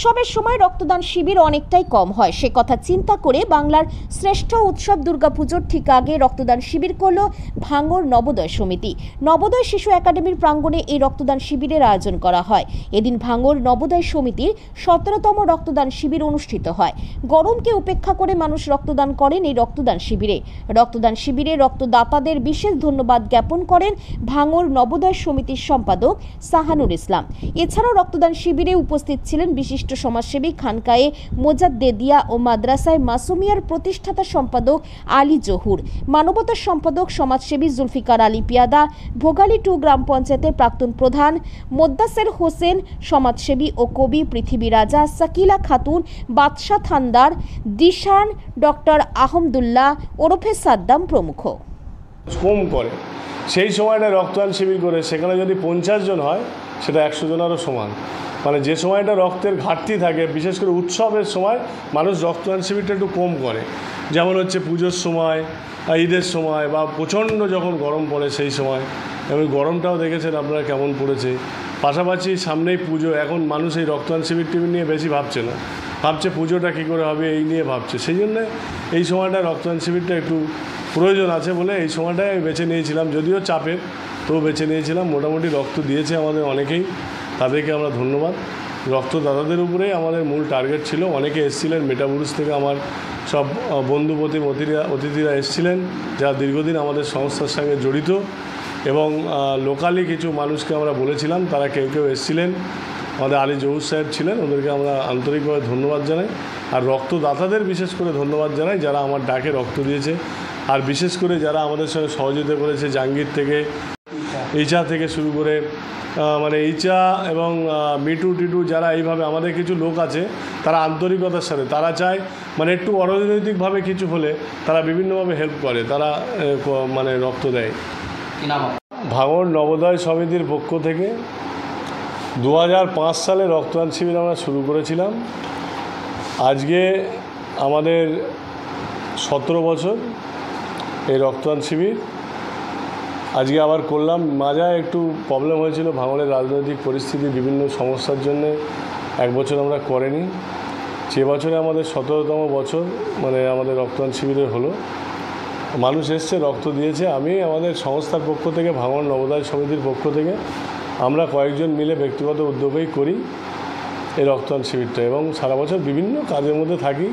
উৎসবের সময় রক্তদান শিবির অনেকটাই কম হয়, সে কথা চিন্তা করে বাংলার শ্রেষ্ঠ উৎসব দুর্গাপুজোর ঠিক আগে রক্তদান শিবির করল ভাঙড় নবোদয় সমিতি। নবোদয় শিশু একাডেমির প্রাঙ্গণে এই রক্তদান শিবিরের আয়োজন করা হয়। এদিন ভাঙড় নবোদয় সমিতির 17তম রক্তদান শিবির অনুষ্ঠিত হয়। গরমকে উপেক্ষা করে মানুষ রক্তদান করেন এই রক্তদান শিবিরে। রক্তদান শিবিরে রক্তদাতাদের বিশেষ ধন্যবাদ জ্ঞাপন করেন ভাঙড় নবোদয় সমিতির সম্পাদক সাহানুর ইসলাম। এছাড়াও রক্তদান শিবিরে উপস্থিত ছিলেন বিশিষ্ট সমাজসেবী খানকায়ে মোজাদ্দেদিয়া ও মাদ্রাসায় মাসুমিয়ার প্রতিষ্ঠাতা সম্পাদক আলী জহুর, মানবতার সম্পাদক সমাজসেবী জুলফিকার আলী পিয়াদা, ভোগালী 2 গ্রাম পঞ্চায়েতের প্রাক্তন প্রধান মোদ্দাসের হোসেন, সমাজসেবী ও কবি পৃথিবী রাজা, সাকিলা খাতুন, বাদশাহ থান্দার, দিশান, ডক্টর আহমদুল্লাহ ওরফে সাদ্দাম প্রমুখ। কম করে সেই সময়টা রক্তদান শিবির করে সেখানে যদি 50 জন হয় সেটা 100 জনেরও সমান। মানে যে সময়টা রক্তের ঘাটতি থাকে, বিশেষ করে উৎসবের সময় মানুষ রক্তদান শিবিরটা একটু কম করে, যেমন হচ্ছে পুজোর সময়, ঈদের সময় বা প্রচণ্ড যখন গরম পড়ে সেই সময়। এবং গরমটাও দেখেছেন আপনারা কেমন পড়েছে। পাশাপাশি সামনেই পুজো, এখন মানুষ এই রক্তদান শিবির টিবির নিয়ে বেশি ভাবছে না, ভাবছে পুজোটা কী করে হবে এই নিয়ে ভাবছে। সেই জন্যে এই সময়টা রক্তদান শিবিরটা একটু প্রয়োজন আছে বলে এই সময়টাই আমি বেছে নিয়েছিলাম, যদিও চাপের তো বেছে নিয়েছিলাম। মোটামুটি রক্ত দিয়েছে আমাদের অনেকেই, তাদেরকে আমরা ধন্যবাদ। রক্তদাতাদের উপরেই আমাদের মূল টার্গেট ছিল। অনেকে এসেছিলেন মেটাবুরুজ থেকে, আমার সব বন্ধু অতিথিরা এসেছিলেন যারা দীর্ঘদিন আমাদের সংস্থার সঙ্গে জড়িত, এবং লোকালি কিছু মানুষকে আমরা বলেছিলাম, তারা কেউ কেউ এসেছিলেন। আমাদের আলী জহুর সাহেব ছিলেন, ওদেরকে আমরা আন্তরিকভাবে ধন্যবাদ জানাই। আর রক্তদাতাদের বিশেষ করে ধন্যবাদ জানাই যারা আমার ডাকে রক্ত দিয়েছে, আর বিশেষ করে যারা আমাদের সঙ্গে সহযোগিতা করেছে, জাহাঙ্গীর থেকে, ইচা থেকে শুরু করে, মানে ইচা এবং মিটু টিটু, যারা এইভাবে আমাদের কিছু লোক আছে তারা আন্তরিকতার সাথে, তারা চায় মানে একটু অরাজনৈতিকভাবে কিছু হলে তারা বিভিন্নভাবে হেল্প করে, তারা মানে রক্ত দেয়। ভাঙড় নবোদয় সমিতির পক্ষ থেকে 2005 সালে রক্তদান শিবির আমরা শুরু করেছিলাম। আজকে আমাদের 17 বছর এই রক্তদান শিবির। আজকে আবার করলাম। মাঝায় একটু প্রবলেম হয়েছিল, ভাঙড়ের রাজনৈতিক পরিস্থিতি বিভিন্ন সমস্যার জন্য 1 বছর আমরা করিনি। যে বছরে আমাদের 17তম বছর মানে আমাদের রক্তদান শিবিরের হলো, মানুষ এসছে, রক্ত দিয়েছে। আমি আমাদের সংস্থার পক্ষ থেকে, ভাঙড় নবোদয় সমিতির পক্ষ থেকে আমরা কয়েকজন মিলে ব্যক্তিগত উদ্যোগেই করি এই রক্তদান শিবিরটা, এবং সারা বছর বিভিন্ন কাজের মধ্যে থাকি।